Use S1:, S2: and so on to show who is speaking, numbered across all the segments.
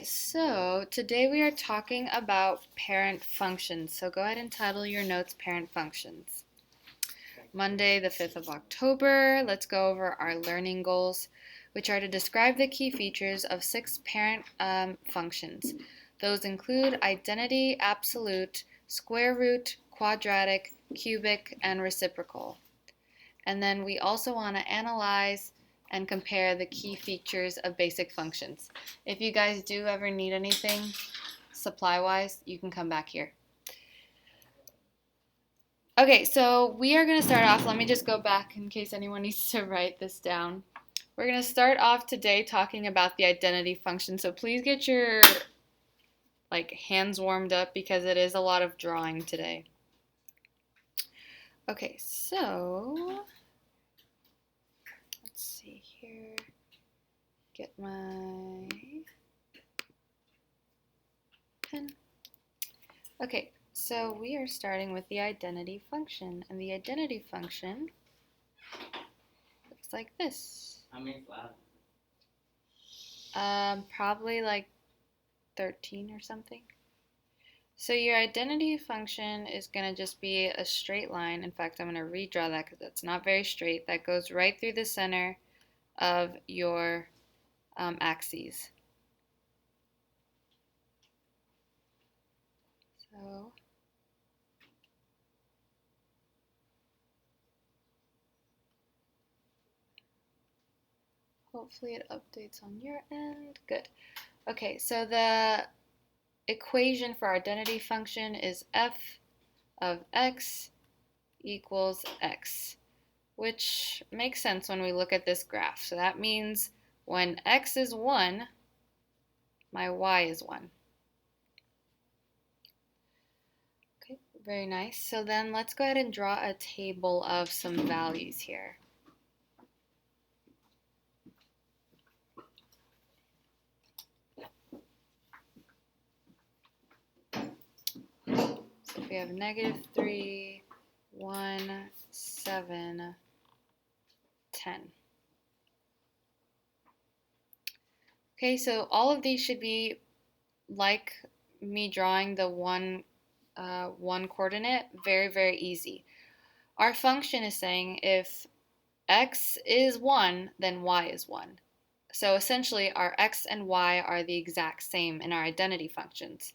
S1: So today we are talking about parent functions. So go ahead and title your notes parent functions. Monday, the 5th of October, let's go over our learning goals, which are to describe the key features of 6 parent functions. Those include identity, absolute, square root, quadratic, cubic, and reciprocal. And then we also want to analyze and compare the key features of basic functions. If you guys do ever need anything supply-wise, you can come back here. Okay, so we are going to start off. Let me just go back in case anyone needs to write this down. We're going to start off today talking about the identity function. So please get your hands warmed up because it is a lot of drawing today. Okay, so let's see here. Get my pen. Okay, so we are starting with the identity function, and the identity function looks like this.
S2: How many flowers?
S1: Probably like 13 or something. So your identity function is going to just be a straight line. In fact, I'm going to redraw that because that's not very straight. That goes right through the center of your axes. So hopefully it updates on your end. Good. Okay, so the equation for our identity function is f of x equals x, which makes sense when we look at this graph. So that means when x is 1, my y is 1. Okay, very nice. So then let's go ahead and draw a table of some values here. So if we have -3, 1, 7, 10. Okay, so all of these should be like me drawing the one coordinate, very, very easy. Our function is saying if x is 1, then y is 1. So essentially, our x and y are the exact same in our identity functions.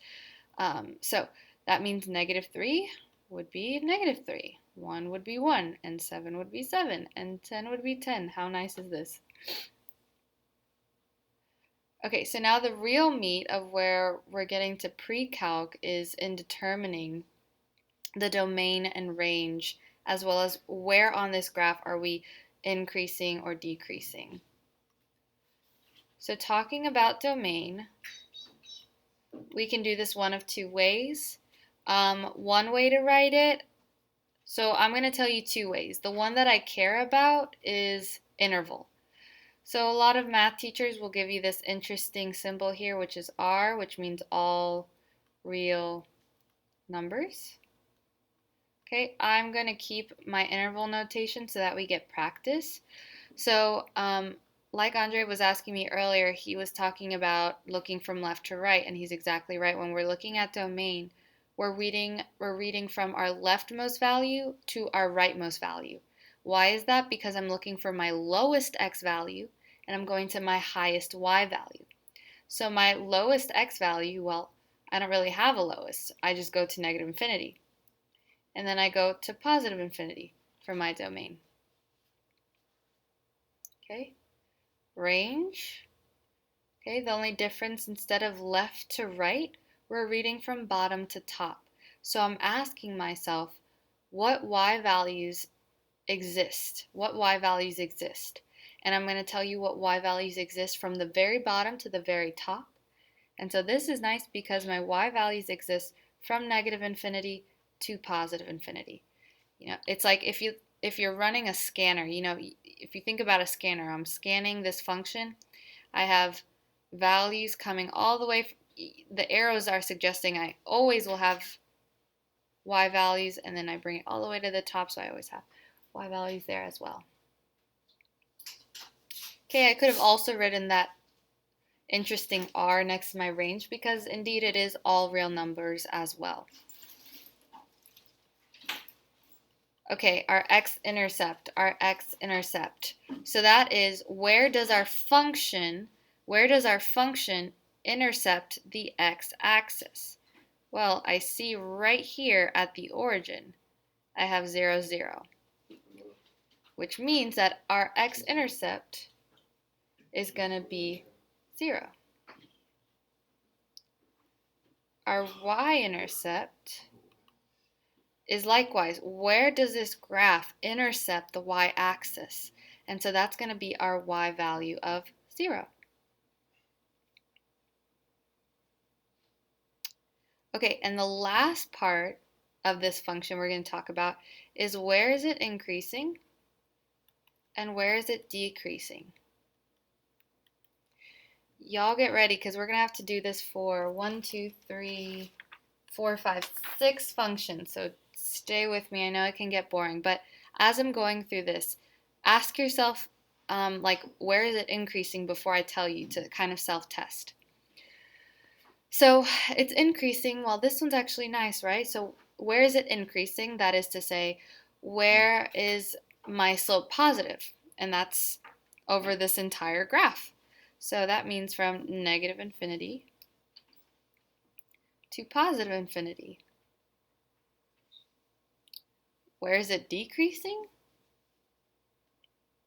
S1: So that means -3 would be -3, 1 would be 1, and 7 would be 7, and 10 would be 10. How nice is this? Okay, so now the real meat of where we're getting to pre-calc is in determining the domain and range, as well as where on this graph are we increasing or decreasing. So talking about domain, we can do this one of two ways. One way to write it, so I'm going to tell you two ways. The one that I care about is interval. So a lot of math teachers will give you this interesting symbol here, which is R, which means all real numbers. Okay, I'm going to keep my interval notation so that we get practice. So like Andre was asking me earlier, he was talking about looking from left to right, and he's exactly right. When we're looking at domain, we're reading from our leftmost value to our rightmost value. Why is that? Because I'm looking for my lowest x value, and I'm going to my highest y value. So my lowest x value, well, I don't really have a lowest. I just go to -infinity. And then I go to +infinity for my domain. Okay, range. Okay, the only difference, instead of left to right, we're reading from bottom to top. So I'm asking myself, what y values exist? What y values exist? And I'm going to tell you what y values exist from the very bottom to the very top. And so this is nice because my y values exist from -infinity to +infinity. You know, it's like if you're running a scanner, you know, if you think about a scanner, I'm scanning this function. I have values coming all the way. The arrows are suggesting I always will have y values, and then I bring it all the way to the top, so I always have y values there as well. Okay, I could have also written that interesting R next to my range because indeed it is all real numbers as well. Okay, our x-intercept. So that is where does our function intercept the x-axis? Well, I see right here at the origin, I have 0, 0, which means that our x-intercept is going to be 0. Our y-intercept is likewise, where does this graph intercept the y-axis? And so that's going to be our y value of 0. Okay, and the last part of this function we're going to talk about is where is it increasing and where is it decreasing? Y'all get ready because we're going to have to do this for 1, 2, 3, 4, 5, 6 functions. So stay with me. I know it can get boring, but as I'm going through this, ask yourself, like, where is it increasing before I tell you to kind of self-test. So it's increasing. Well, this one's actually nice, right? So where is it increasing? That is to say, where is my slope positive? And that's over this entire graph. So that means from negative infinity to positive infinity. Where is it decreasing?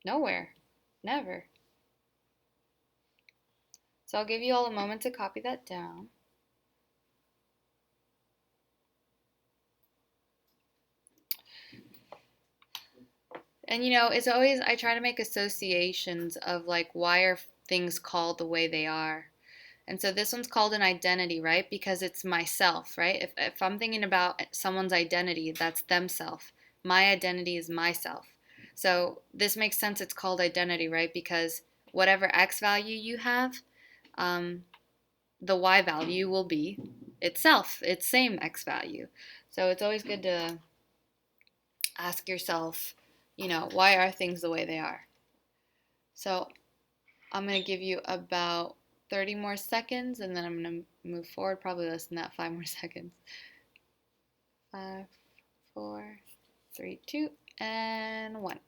S1: Nowhere. Never. So I'll give you all a moment to copy that down. And you know, it's always, I try to make associations of like, why are things called the way they are? And so this one's called an identity, right? Because it's myself, right? If I'm thinking about someone's identity, that's themself. My identity is myself. So this makes sense. It's called identity, right? Because whatever x value you have, the y value will be itself, its same x value. So it's always good to ask yourself, you know, why are things the way they are? So I'm going to give you about 30 more seconds and then I'm going to move forward, probably less than that, 5 more seconds. 5, 4, 3, 2, and 1.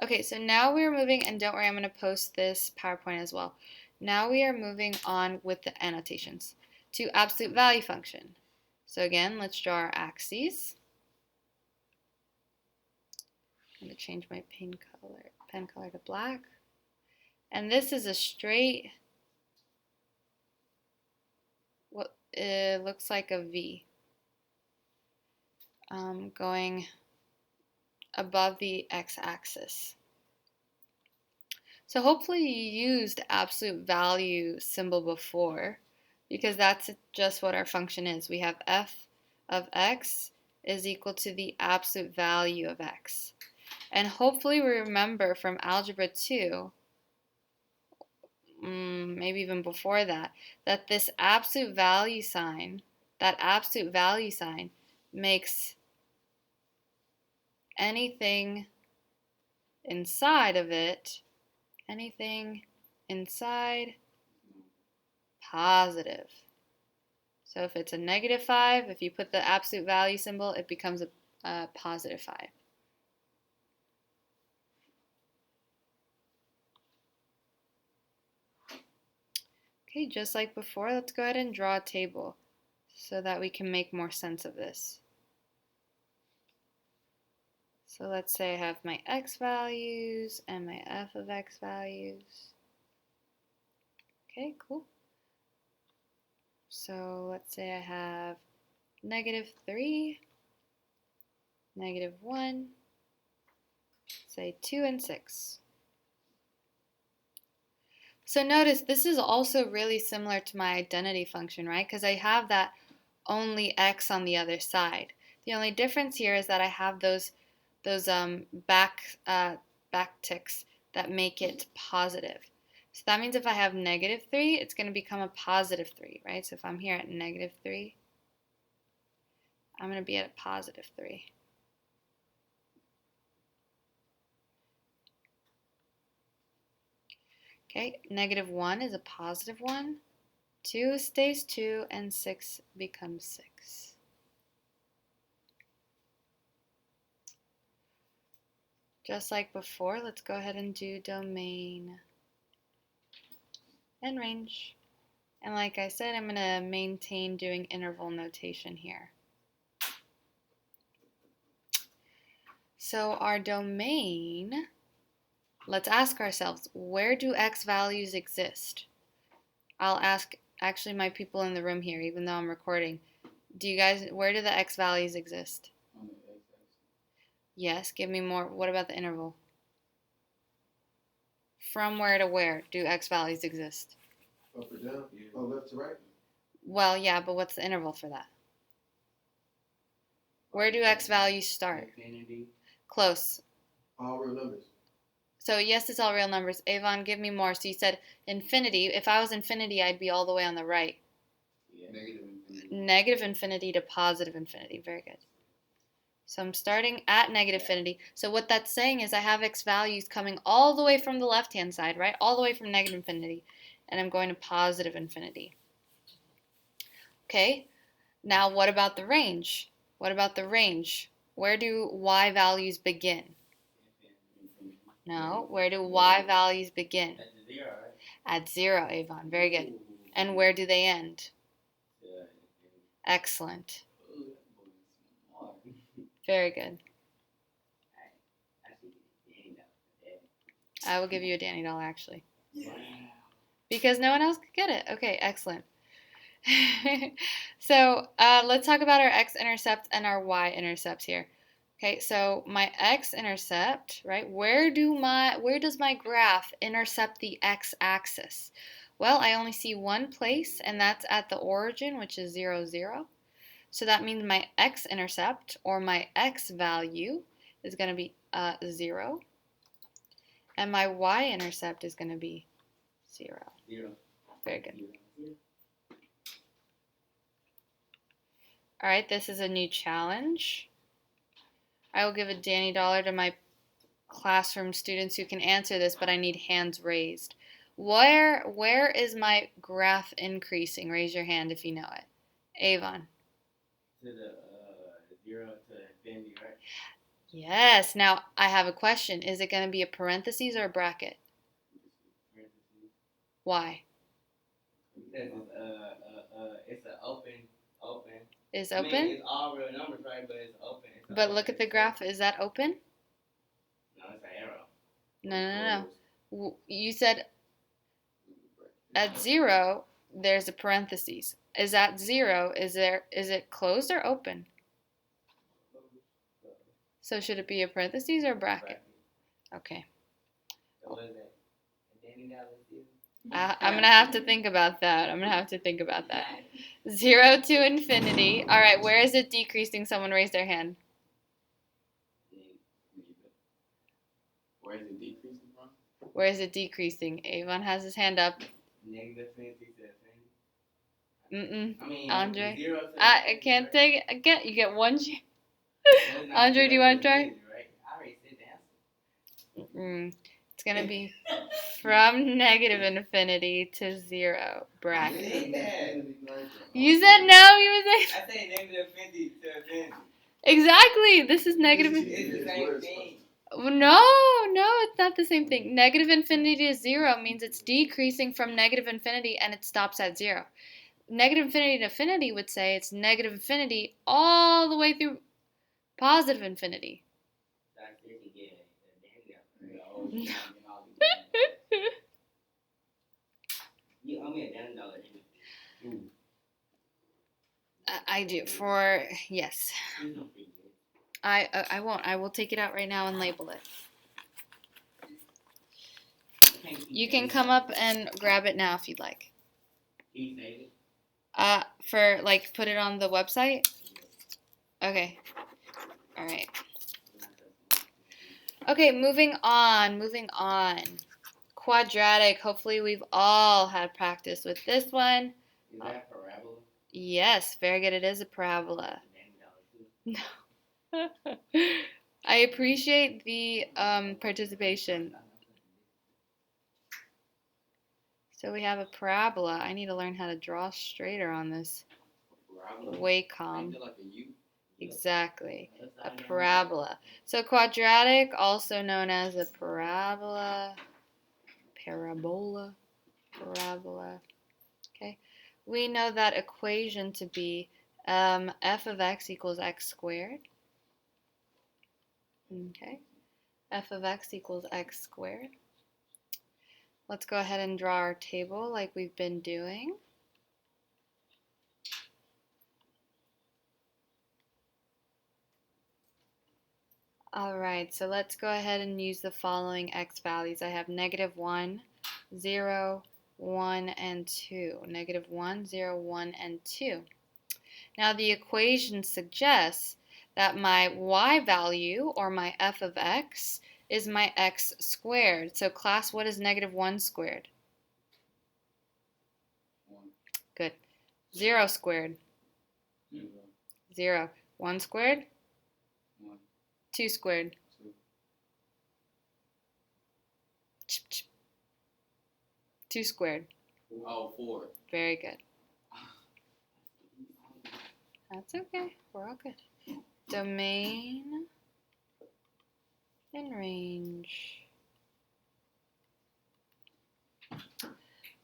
S1: Okay, so now we're moving, and don't worry, I'm going to post this PowerPoint as well. Now we are moving on with the annotations to absolute value function. So again, let's draw our axes. I'm going to change my pen color to black. And this is a straight, what it looks like a V, going above the x-axis. So hopefully you used absolute value symbol before, because that's just what our function is. We have f of x is equal to the absolute value of x. And hopefully we remember from Algebra 2, maybe even before that, that this absolute value sign, makes anything inside of it, positive. So if it's a negative 5, if you put the absolute value symbol, it becomes a positive 5. Okay, just like before, let's go ahead and draw a table so that we can make more sense of this. So let's say I have my x values and my f of x values. Okay, cool. So let's say I have negative 3, negative 1, say 2 and 6. So notice this is also really similar to my identity function, right? Because I have that only x on the other side. The only difference here is that I have those back ticks that make it positive. So that means if I have negative 3, it's going to become a positive 3, right? So if I'm here at negative 3, I'm going to be at a positive 3. Okay, -1 is a positive 1. 2 stays 2, and 6 becomes 6. Just like before, let's go ahead and do domain and range. And like I said, I'm going to maintain doing interval notation here. So our domain, let's ask ourselves, where do x values exist? I'll ask actually my people in the room here, even though I'm recording. Where do the x values exist?
S2: On the x-axis.
S1: Yes, give me more. What about the interval? From where to where do x values exist?
S3: Up or down? Oh, left to right?
S1: Well, yeah, but what's the interval for that? Where do x values start?
S2: Infinity.
S1: Close.
S3: All real numbers.
S1: So yes, it's all real numbers. Avon, give me more. So you said infinity. If I was infinity, I'd be all the way on the right.
S2: Yeah. Negative infinity.
S1: Negative infinity to positive infinity. Very good. So I'm starting at negative infinity. So what that's saying is I have x values coming all the way from the left-hand side, right? All the way from negative infinity. And I'm going to positive infinity. Okay, now what about the range? What about the range? Where do y values begin? No, where do y values begin?
S2: At 0, right?
S1: At 0, Avon. Very good. And where do they end? Excellent. Very good. I will give you a Danny doll, actually.
S2: Yeah.
S1: Because no one else could get it. Okay, excellent. So let's talk about our x-intercept and our y-intercept here. Okay, so my x-intercept, right? Where does my graph intercept the x-axis? Well, I only see one place, and that's at the origin, which is 0, 0. So that means my x-intercept, or my x value, is going to be 0. And my y-intercept is going to be 0.
S2: 0.
S1: Very good.
S2: 0.
S1: All right, this is a new challenge. I will give a Danny dollar to my classroom students who can answer this, but I need hands raised. Where is my graph increasing? Raise your hand if you know it. Avon.
S2: To the 0 to infinity, right?
S1: Yes. Now I have a question. Is it going to be a parentheses or a bracket?
S2: Parentheses.
S1: Why?
S2: Because it's an open.
S1: Is
S2: I
S1: open?
S2: mean, it's all real numbers, right? But it's open.
S1: But look at the graph. Is that open?
S2: No, it's an arrow.
S1: No. You said at 0 there's a parentheses. Is at 0 is it closed or open? So should it be a parentheses or a bracket? Okay.
S2: So what is that? Danny dollar.
S1: I'm going to have to think about that. 0 to infinity. All right, where is it decreasing? Someone raise their hand.
S2: Where is it decreasing from?
S1: Where is it decreasing? Avon has his hand up.
S2: Negative infinity to infinity. I mean,
S1: Andre.
S2: 0 to
S1: I can't take it again. You get one chance.
S2: infinity,
S1: Andre, do you want to try?
S2: right? I already said the answer.
S1: It's going to be from negative infinity to 0 bracket. You said no. You was
S2: I said negative infinity to infinity.
S1: Exactly. This is negative.
S2: It's the same thing.
S1: No, it's not the same thing. Negative infinity to 0 means it's decreasing from negative infinity and it stops at 0. Negative infinity to infinity would say it's negative infinity all the way through positive infinity.
S2: You owe me $10.
S1: I do yes. I won't. I will take it out right now and label it. You can come up and grab it now if you'd like. For put it on the website. Okay. All right. Okay, moving on. Quadratic. Hopefully we've all had practice with this one.
S2: Is that a parabola?
S1: Yes, very good. It is a parabola. No. I appreciate the participation. So we have a parabola. I need to learn how to draw straighter on this.
S2: Parabola.
S1: Wacom.
S2: Like a U.
S1: Exactly. A parabola. So quadratic, also known as a parabola. Parabola. Parabola. Okay. We know that equation to be f of x equals x squared. Okay. F of x equals x squared. Let's go ahead and draw our table like we've been doing. Alright, so let's go ahead and use the following x values. I have -1, 0, 1, and 2. -1, 0, 1, and 2. Now the equation suggests that my y value, or my f of x, is my x squared. So class, what is -1 squared?
S2: 1.
S1: Good. 0 squared?
S2: 0.
S1: 0. 1 squared?
S2: 1.
S1: 2 squared?
S2: 2.
S1: 2 squared.
S2: Oh, 4.
S1: Very good. That's okay. We're all good. Domain and range.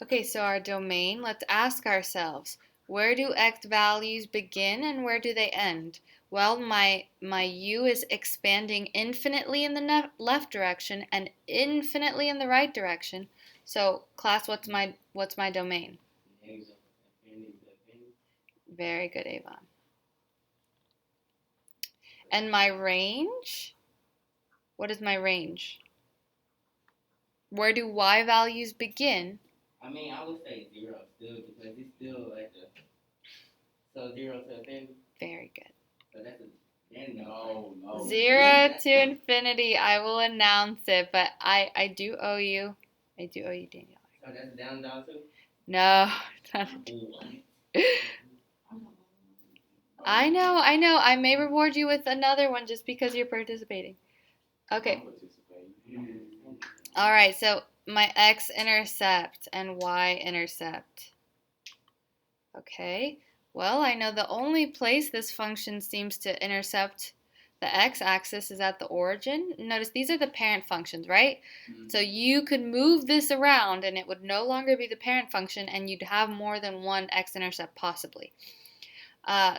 S1: Okay, so our domain, let's ask ourselves, where do x values begin and where do they end? Well, my u is expanding infinitely in the left direction and infinitely in the right direction. So, class, what's my domain? Very good, Avon. And my range? What is my range? Where do y values begin?
S2: I mean, I would say 0 still because it's still at the. So 0 to infinity.
S1: Very good.
S2: So that's a. No.
S1: 0 to infinity. I will announce it, but I do owe you. I do owe you, Daniel.
S2: So that's down too?
S1: No. I know. I may reward you with another one just because you're participating. Okay. All right, so my x-intercept and y-intercept. Okay, well, I know the only place this function seems to intercept the x-axis is at the origin. Notice these are the parent functions, right? Mm-hmm. So you could move this around and it would no longer be the parent function and you'd have more than one x-intercept possibly.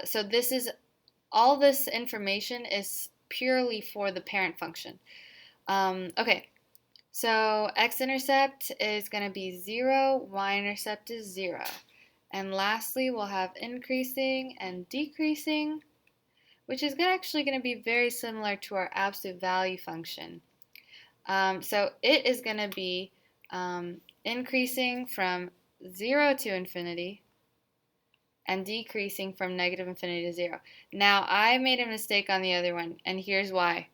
S1: So this is, all this information is purely for the parent function. Okay. So x-intercept is going to be 0, y-intercept is 0. And lastly, we'll have increasing and decreasing, which is actually going to be very similar to our absolute value function. So it is going to be increasing from 0 to infinity and decreasing from negative infinity to 0. Now, I made a mistake on the other one, and here's why.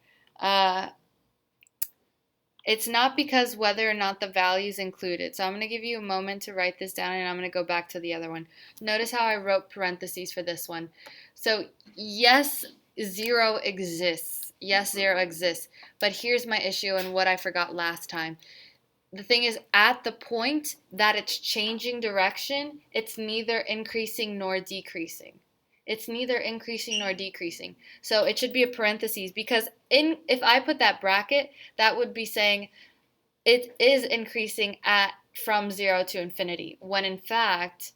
S1: It's not because whether or not the value is included. So I'm going to give you a moment to write this down and I'm going to go back to the other one. Notice how I wrote parentheses for this one. So yes, 0 exists. Yes, 0 exists. But here's my issue and what I forgot last time. The thing is, at the point that it's changing direction, it's neither increasing nor decreasing. It's neither increasing nor decreasing. So it should be a parentheses because if I put that bracket, that would be saying it is increasing from 0 to infinity, when in fact,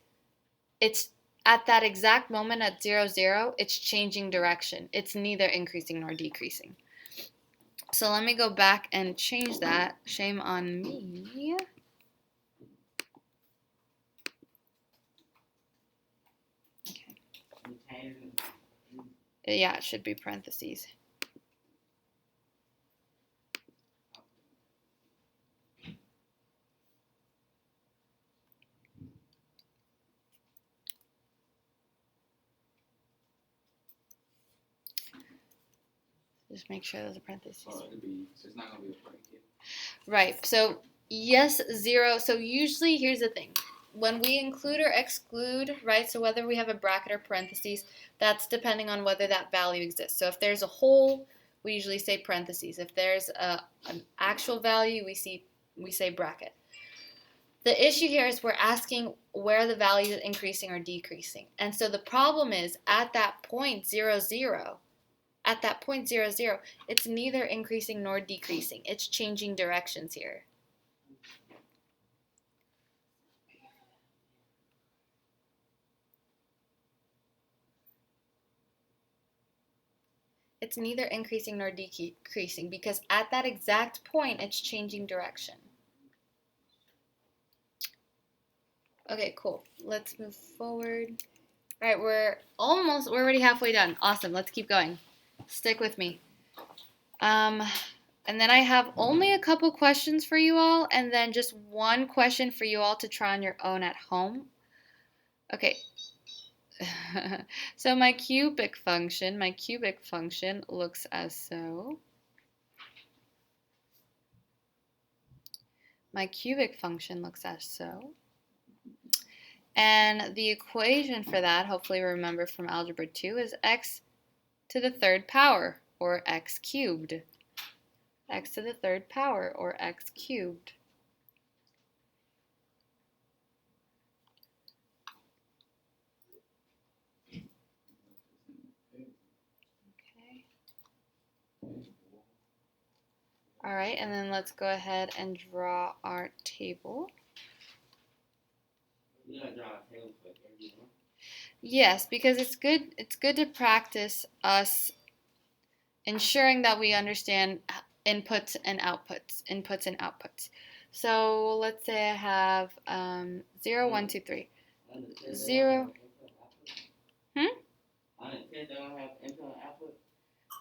S1: it's at that exact moment at 0, 0, it's changing direction. It's neither increasing nor decreasing. So let me go back and change that. Shame on me. Okay. Yeah, it should be parentheses. Just make sure there's a parentheses.
S2: So it's not going to be a bracket.
S1: Right. So yes, 0. So usually, here's the thing. When we include or exclude, right, so whether we have a bracket or parentheses, that's depending on whether that value exists. So if there's a whole, we usually say parentheses. If there's an actual value, we say bracket. The issue here is we're asking where the value is increasing or decreasing. And so the problem is at that point 0, 0, at that point 0, 0, it's neither increasing nor decreasing. It's changing directions here. It's neither increasing nor decreasing because at that exact point, it's changing direction. Okay, cool. Let's move forward. All right, we're already halfway done. Awesome, let's keep going. Stick with me. And then I have only a couple questions for you all, and then just one question for you all to try on your own at home. Okay. So my cubic function looks as so. My cubic function looks as so. And the equation for that, hopefully remember from Algebra 2, is x to the third power, or x cubed. X to the third power, or x cubed. Okay. All right, and then let's go ahead and draw our table. Yes, because it's good to practice us ensuring that we understand inputs and outputs. So let's say I have 0, 1, 2, 3. 0.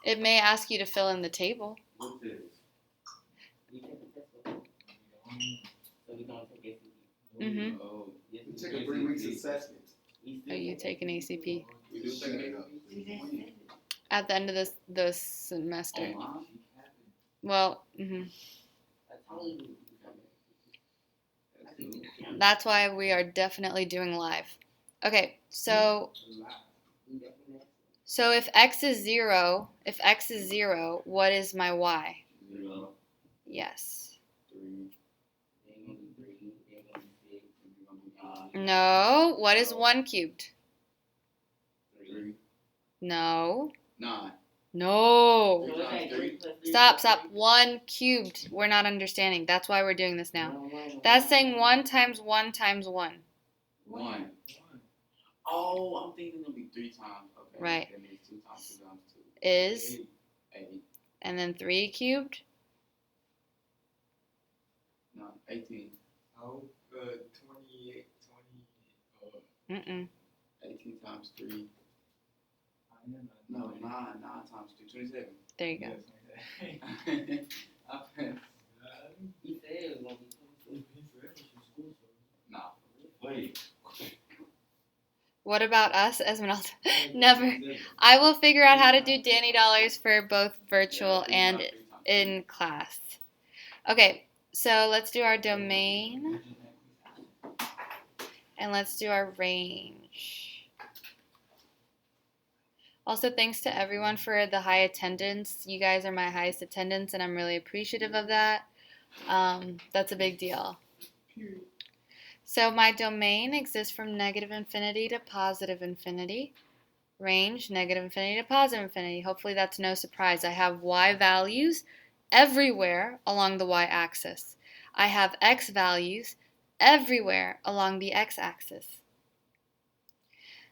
S1: It may ask you to fill in the table. Mm-hmm.
S3: We took a 3 weeks assessment.
S1: Oh, you take an ACP
S3: We do take it up.
S1: at the end of the semester. Well, that's why we are definitely doing live. Okay, so if x is 0, what is my y?
S2: 0.
S1: Yes.
S2: 3.
S1: No. What is 1 cubed?
S2: 3.
S1: No.
S2: 9.
S1: No.
S2: So it's like 3
S1: Stop. 1 cubed. We're not understanding. That's why we're doing this now. That's saying 1 times 1 times 1.
S2: 1. Oh, I'm thinking it'll be 3 times. Okay.
S1: Right.
S2: That means 2 times 2 times 2.
S1: Is
S2: 8.
S1: and then 3 cubed.
S2: No, 18.
S3: Oh, 28,
S1: 20.
S2: 18 times 3. No, 9 times 2. 27.
S1: There you go.
S2: He said it was going to be 22. Nah. Wait.
S1: What about us, Esmeralda? Never. I will figure out how to do Danny Dollars for both virtual and in class. Okay, so let's do our domain. And let's do our range. Also, thanks to everyone for the high attendance. You guys are my highest attendance, and I'm really appreciative of that. That's a big deal. So my domain exists from negative infinity to positive infinity. Range, negative infinity to positive infinity. Hopefully that's no surprise. I have y values everywhere along the y-axis. I have x values everywhere along the x-axis.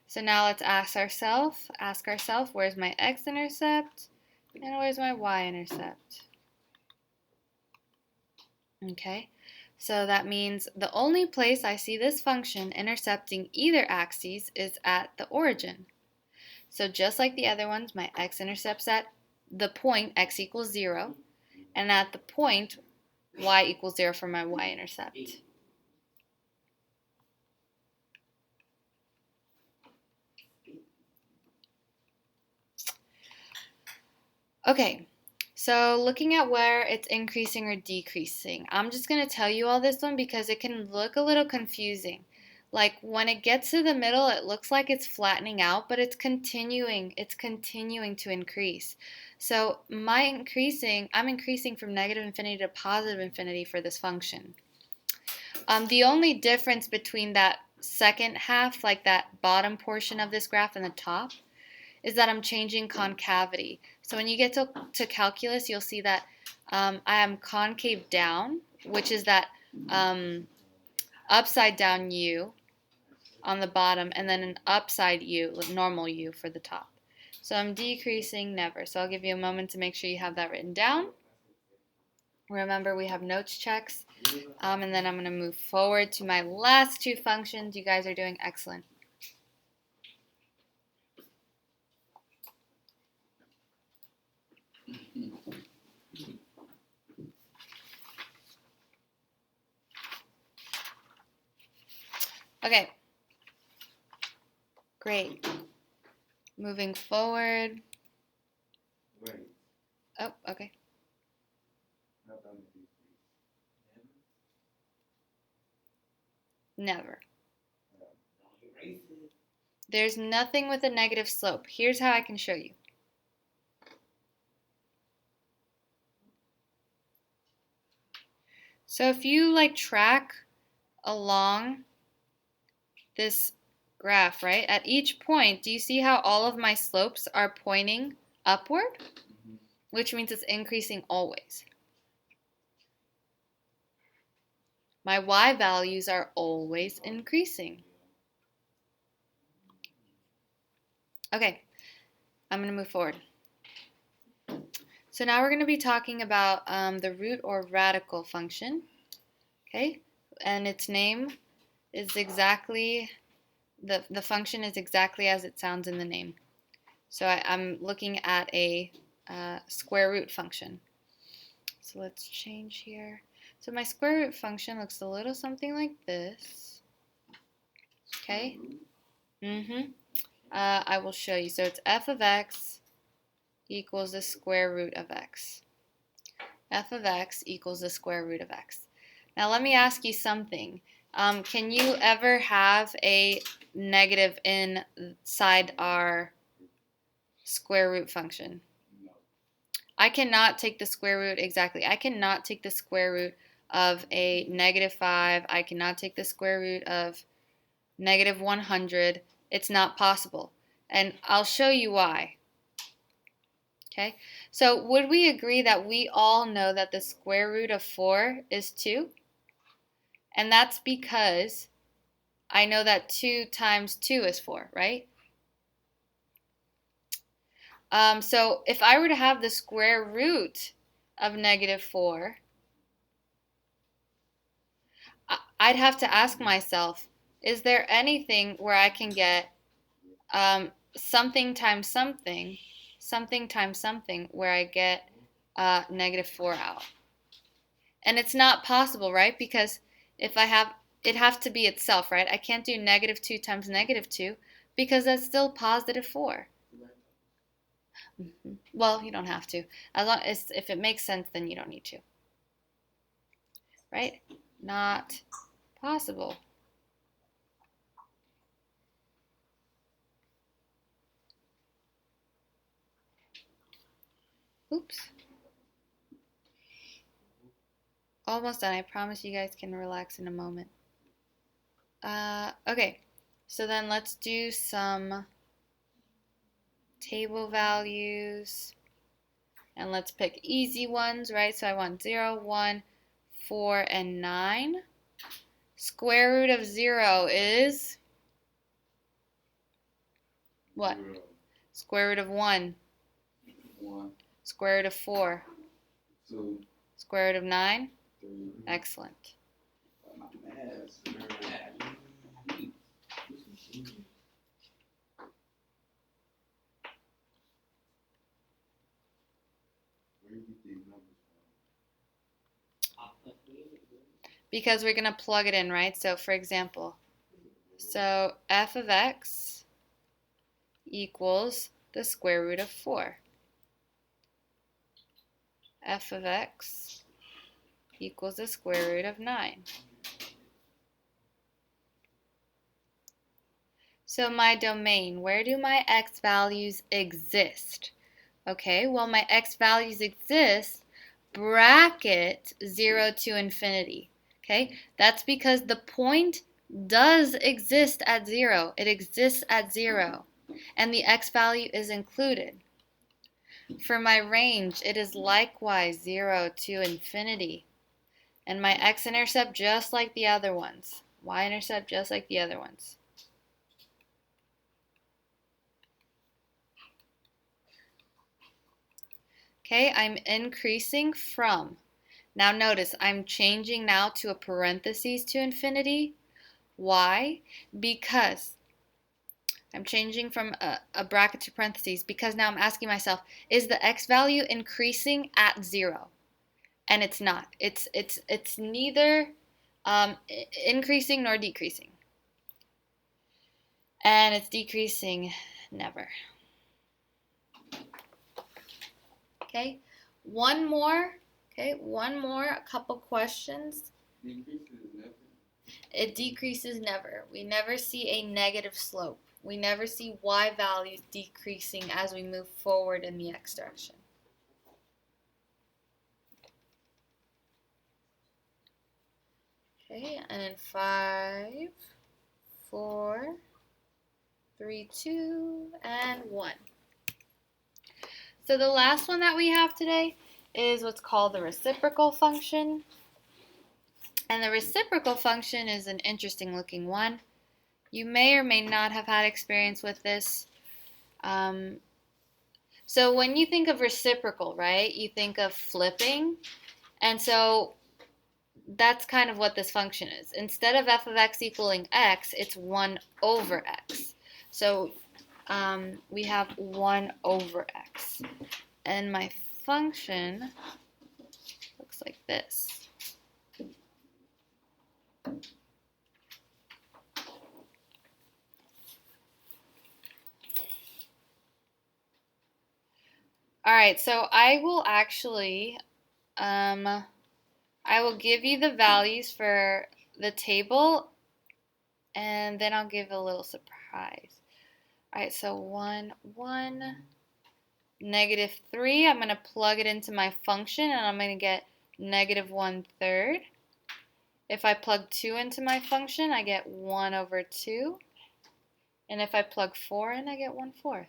S1: So now let's ask ourselves, where's my x-intercept and where's my y-intercept? Okay, so that means the only place I see this function intercepting either axes is at the origin. So just like the other ones, my x-intercepts at the point x equals 0, and at the point y equals 0 for my y-intercept. Okay, so looking at where it's increasing or decreasing, I'm just going to tell you all this one because it can look a little confusing. Like when it gets to the middle, it looks like it's flattening out, but it's continuing to increase. So I'm increasing from negative infinity to positive infinity for this function. The only difference between that second half, like that bottom portion of this graph and the top, is that I'm changing concavity. So when you get to calculus, you'll see that I am concave down, which is that upside down U on the bottom, and then an upside U, normal U for the top. So I'm decreasing never. So I'll give you a moment to make sure you have that written down. Remember, we have notes checks. And then I'm going to move forward to my last two functions. You guys are doing excellent. Okay. Great. Moving forward.
S3: Wait,
S1: Oh, okay.
S3: not done with these.
S1: Never.
S2: Don't erase it.
S1: There's nothing with a negative slope. Here's how I can show you. So if you like track along this graph, right? At each point, do you see how all of my slopes are pointing upward? Which means it's increasing always. My y values are always increasing. Okay, I'm going to move forward. So now we're going to be talking about the root or radical function. Okay, and its name is exactly, the function is exactly as it sounds in the name. So I'm looking at a square root function. So let's change here. So my square root function looks a little something like this. Okay. I will show you. So it's f of x equals the square root of x. F of x equals the square root of x. Now let me ask you something. Can you ever have a negative inside our square root function? I cannot take the square root exactly. I cannot take the square root of a negative 5. I cannot take the square root of negative 100. It's not possible. And I'll show you why. Okay, so would we agree that we all know that the square root of 4 is 2? And that's because I know that 2 times 2 is 4, right? So if I were to have the square root of negative 4, I'd have to ask myself, is there anything where I can get something times something, something times something, where I get negative 4 out? And it's not possible, right? Because if I have, it has to be itself, right? I can't do negative 2 times negative 2 because that's still positive 4. Well, you don't have to. As long as if it makes sense, then you don't need to. Right? Not possible. Oops. Almost done. I promise you guys can relax in a moment. Okay. So then let's do some table values. And let's pick easy ones, right? So I want 0, 1, 4, and 9. Square root of 0 is what?
S3: 0,
S1: Square root of 1.
S3: 1,
S1: Square root of 4.
S3: 2,
S1: Square root of 9.
S3: 3.
S1: Excellent.
S3: My math. Where you get these numbers
S1: Because we're going to plug it in, right? So for example, so f of x equals the square root of 4. F of x equals the square root of 9. So my domain, where do my x values exist? Okay, well my x values exist bracket 0 to infinity. Okay, that's because the point does exist at 0. It exists at 0, and the x value is included. For my range, it is likewise 0 to infinity. And my x-intercept just like the other ones. Y-intercept just like the other ones. Okay, I'm increasing from. Now notice, I'm changing now to a parentheses to infinity. Why? Because I'm changing from a bracket to parentheses because now I'm asking myself, is the x value increasing at 0? And it's not. It's neither increasing nor decreasing. And it's decreasing never. Okay, one more. Okay, one more. A couple questions.
S3: Decreases never.
S1: It decreases never. We never see a negative slope. We never see y values decreasing as we move forward in the x direction. Okay, and in 5, 4, 3, 2, and 1. So the last one that we have today is what's called the reciprocal function. And the reciprocal function is an interesting looking one. You may or may not have had experience with this. So when you think of reciprocal, right, you think of flipping. And so that's kind of what this function is. Instead of f of x equaling x, it's 1 over x. So we have 1 over x. And my function looks like this. All right, so I will actually, I will give you the values for the table, and then I'll give a little surprise. All right, so 1, 1, -3. I'm going to plug it into my function, and I'm going to get -1/3. If I plug 2 into my function, I get 1 over 2. And if I plug 4 in, I get 1/4.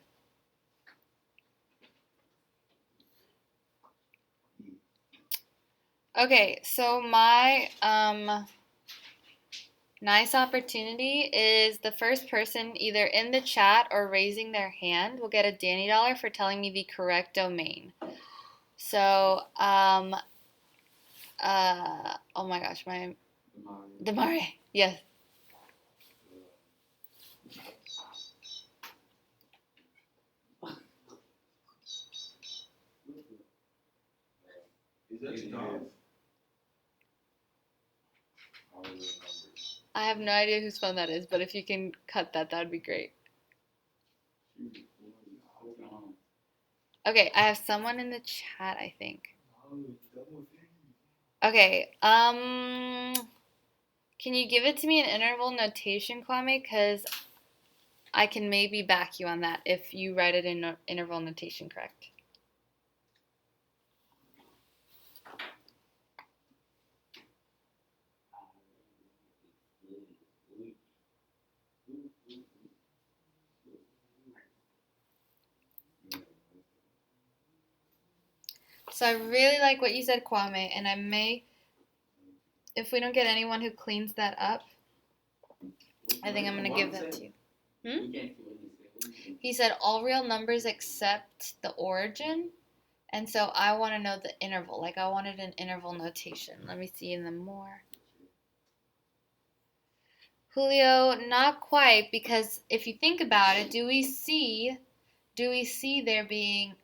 S1: Okay, so my nice opportunity is the first person either in the chat or raising their hand will get a Danny dollar for telling me the correct domain. So, oh my gosh, my Damari, yes.
S3: Is that the dog? All the numbers.
S1: I have no idea whose phone that is, but if you can cut that, that would be great. Okay, I have someone in the chat, I think. Okay, can you give it to me in interval notation, Kwame? Because I can maybe back you on that if you write it in interval notation correct. So I really like what you said, Kwame, and I may, if we don't get anyone who cleans that up, I think I'm going to give that to you. He said all real numbers except the origin, and so I want to know the interval. Like I wanted an interval notation. Let me see in the more. Julio, not quite, because if you think about it, do we see there being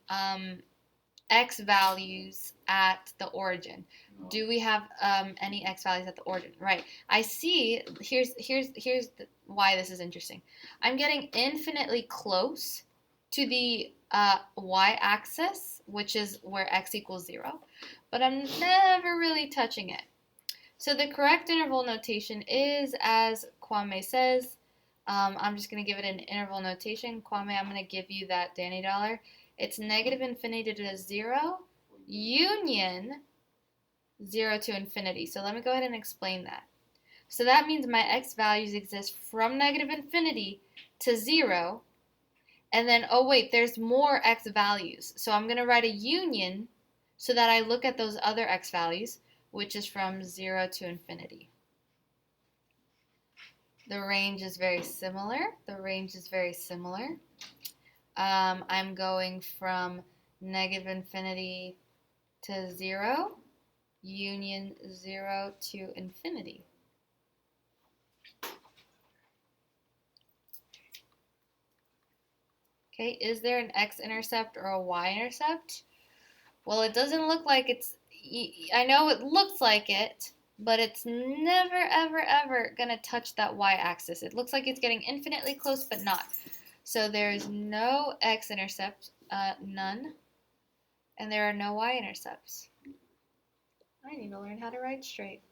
S1: x values at the origin? No. Do we have any x values at the origin? Right. I see. Here's why this is interesting. I'm getting infinitely close to the y-axis, which is where x equals 0, but I'm never really touching it. So the correct interval notation is, as Kwame says, I'm just going to give it an interval notation. Kwame, I'm going to give you that Danny dollar. It's -infinity to 0 union 0 to infinity. So let me go ahead and explain that. So that means my x values exist from negative infinity to 0. And then, oh wait, there's more x values. So I'm going to write a union so that I look at those other x values, which is from 0 to infinity. The range is very similar. I'm going from negative infinity to 0, union 0 to infinity. Okay, is there an x-intercept or a y-intercept? Well, it doesn't look like it's, I know it looks like it, but it's never, ever, ever going to touch that y-axis. It looks like it's getting infinitely close, but not. So there's no x-intercept, none, and there are no y-intercepts. I need to learn how to write straight.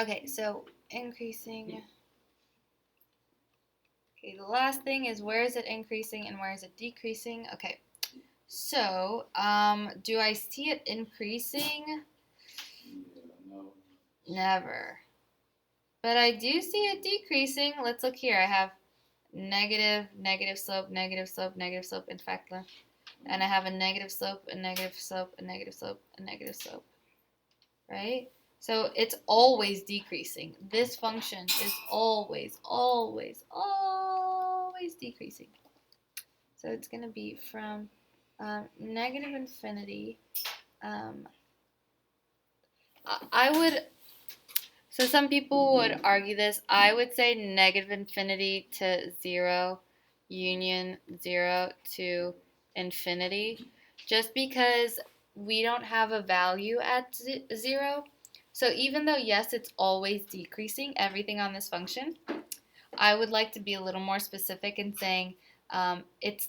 S1: Okay, so increasing. Okay, the last thing is where is it increasing and where is it decreasing? Okay, so do I see it increasing?
S3: Yeah, no.
S1: Never. But I do see it decreasing. Let's look here. I have negative, negative slope, negative slope, negative slope. In fact, and I have a negative slope, a negative slope, a negative slope, a negative slope. Right? So it's always decreasing. This function is always, always, always decreasing. So it's going to be from negative infinity. I would, so some people would argue this. I would say negative infinity to 0, union 0 to infinity, just because we don't have a value at 0. So even though, yes, it's always decreasing, everything on this function, I would like to be a little more specific in saying it's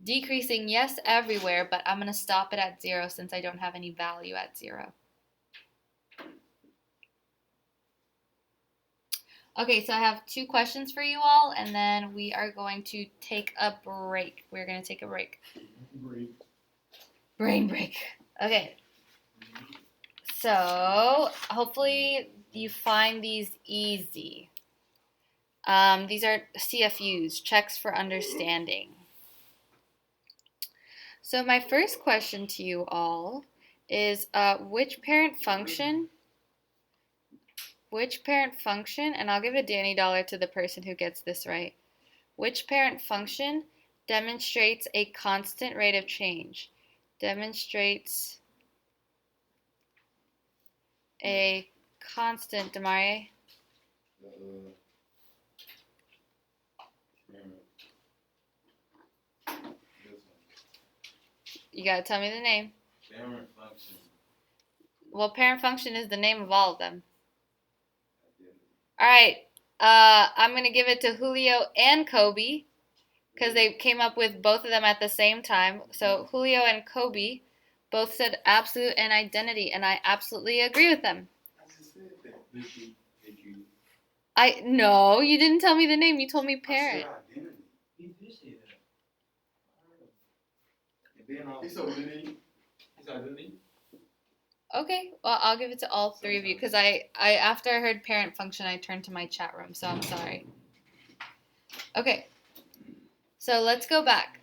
S1: decreasing, yes, everywhere, but I'm going to stop it at 0 since I don't have any value at 0. Okay, so I have 2 questions for you all, and then we are going to take a break. We're going to take a break. Brain break. Okay. So hopefully you find these easy. These are CFUs, checks for understanding. So my first question to you all is which parent function, and I'll give a Danny dollar to the person who gets this right. Which parent function demonstrates a constant rate of change? Demonstrates a constant, Demarie? You gotta tell me the name.
S3: Parent function.
S1: Well, parent function is the name of all of them. All right. I'm gonna give it to Julio and Kobe because they came up with both of them at the same time. So Julio and Kobe both said absolute and identity, and I absolutely agree with them.
S3: I just said that. Did you?
S1: No, you didn't tell me the name. You told me parent.
S3: I said identity. He did say that. And then he said identity. He said identity.
S1: Okay, well, I'll give it to all 3 of you because I after I heard parent function, I turned to my chat room, so I'm sorry. Okay, so let's go back.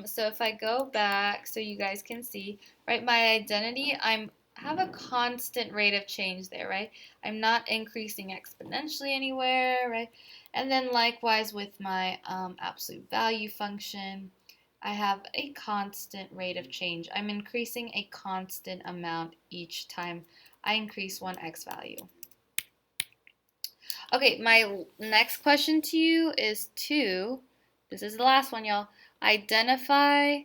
S1: So if I go back, so you guys can see, right? My identity, I have a constant rate of change there, right? I'm not increasing exponentially anywhere, right? And then likewise with my absolute value function, I have a constant rate of change. I'm increasing a constant amount each time I increase one x value. Okay, my next question to you is this is the last one, y'all. Identify,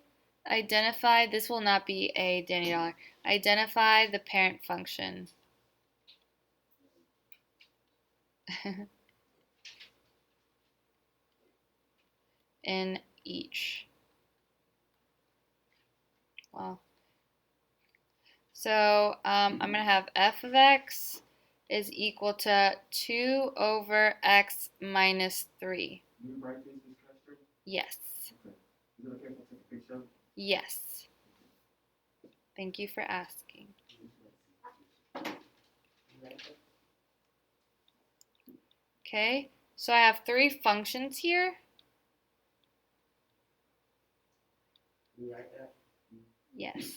S1: this will not be a Danny Dollar. Identify the parent function. In each. Well, so I'm going to have f of x is equal to 2 over x minus 3.
S3: You write this in class 3?
S1: Yes.
S3: Okay. Is it okay if I take a picture?
S1: Yes. Thank you for asking. Okay, so I have three functions here.
S2: You write that?
S1: Yes.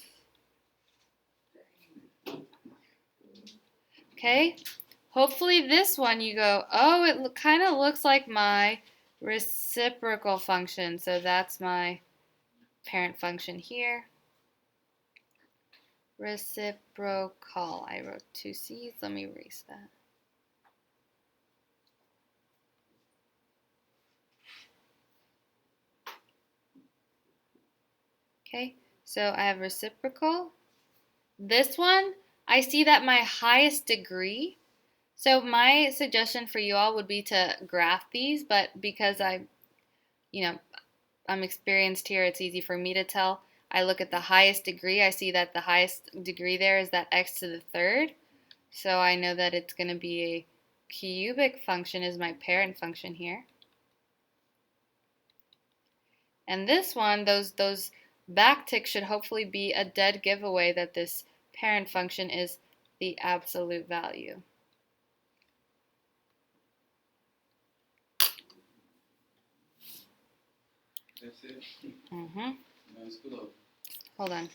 S1: Okay, hopefully this one you go, oh, it kind of looks like my reciprocal function. So that's my parent function here. Reciprocal. I wrote two C's. Let me erase that. Okay, so I have reciprocal. This one, I see that my highest degree. So my suggestion for you all would be to graph these, but because I'm experienced here, it's easy for me to tell. I look at the highest degree. I see that the highest degree there is that x to the third. So I know that it's going to be a cubic function is my parent function here. And this one, those backticks should hopefully be a dead giveaway that this parent function is the absolute value.
S3: That's it.
S1: Mm-hmm.
S3: Nice glow.
S1: Hold on.